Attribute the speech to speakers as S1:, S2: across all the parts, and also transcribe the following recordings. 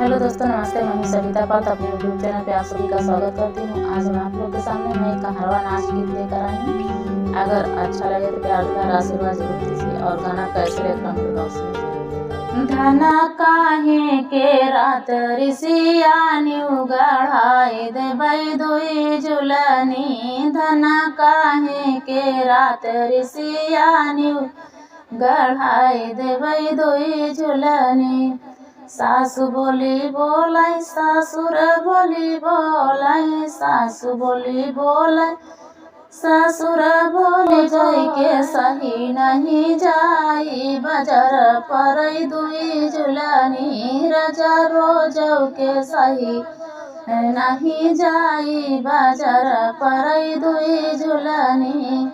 S1: Hello दोस्तों, नमस्ते। मैं हूं सविता पाल। अपने यूट्यूब चैनल पे आप सभी का स्वागत करती हूं। आज मैं आप लोग के सामने मैं एक कहारवा नाच गीत लेकर आई हूं। अगर अच्छा लगे तो प्यार दुलार आशीर्वाद जरूर दीजिए। और गाना कैसे लगे कमेंट बॉक्स में। धना काहे के रात ऋषियानी उगढ़ाई देबै दुई झुलनी। धना काहे के रात ऋषियानी गढ़ाई देबै दुई झुलनी। सासु बोली बोलाई ससुर बोली बोलाई, सासु बोली बोलाई ससुर बोली जाई के सही नहीं जाई बाजार परई दुई झुलनी। राजा रोजौ के सही नहीं जाई बाजार परई दुई झुलनी।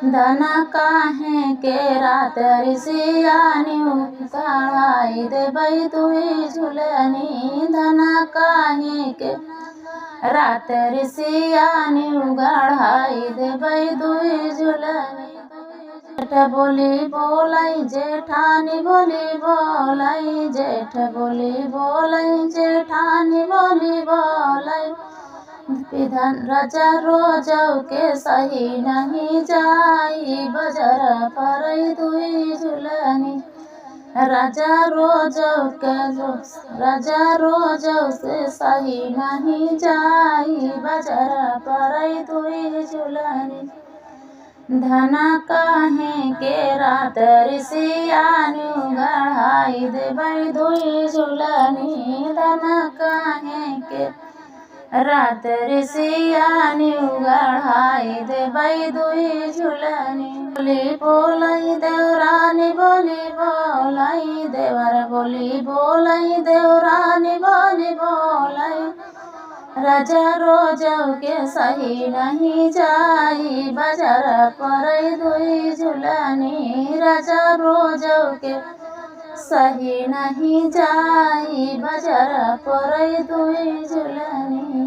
S1: धना काहे के रात ऋषियानी उगढ़ाई देबै दुई झुलनी। धना काहे के रात ऋषियानी उगढ़ाई देबै दुई झुलनी। जेठ बोली बोलाई जेठानी बोली बोलाई, जेठ बोली बोलाई जेठानी बोली बोलाई। विधान राजा रोजौ के सही नहीं जाई बाजार परई दुई झुलनी। राजा रोजौ से सही नहीं जाई बाजार परई दुई झुलनी। धना काहे के रात ऋषियानी उगढ़ाई देबै दुई झुलनी। धना काहे के रात ऋषियानी उगढ़ाई देबै दुई झुलनी। बोली बोलाई देवरानी बोली बोलाई, देवर बोली बोलाई देवरानी बोली बोलाई। राजा रोजौ के सही नहीं जाई बाजार परई दुई झुलनी। राजा रोजौ के सही नहीं जाई बाजार परई दुई झुलनी।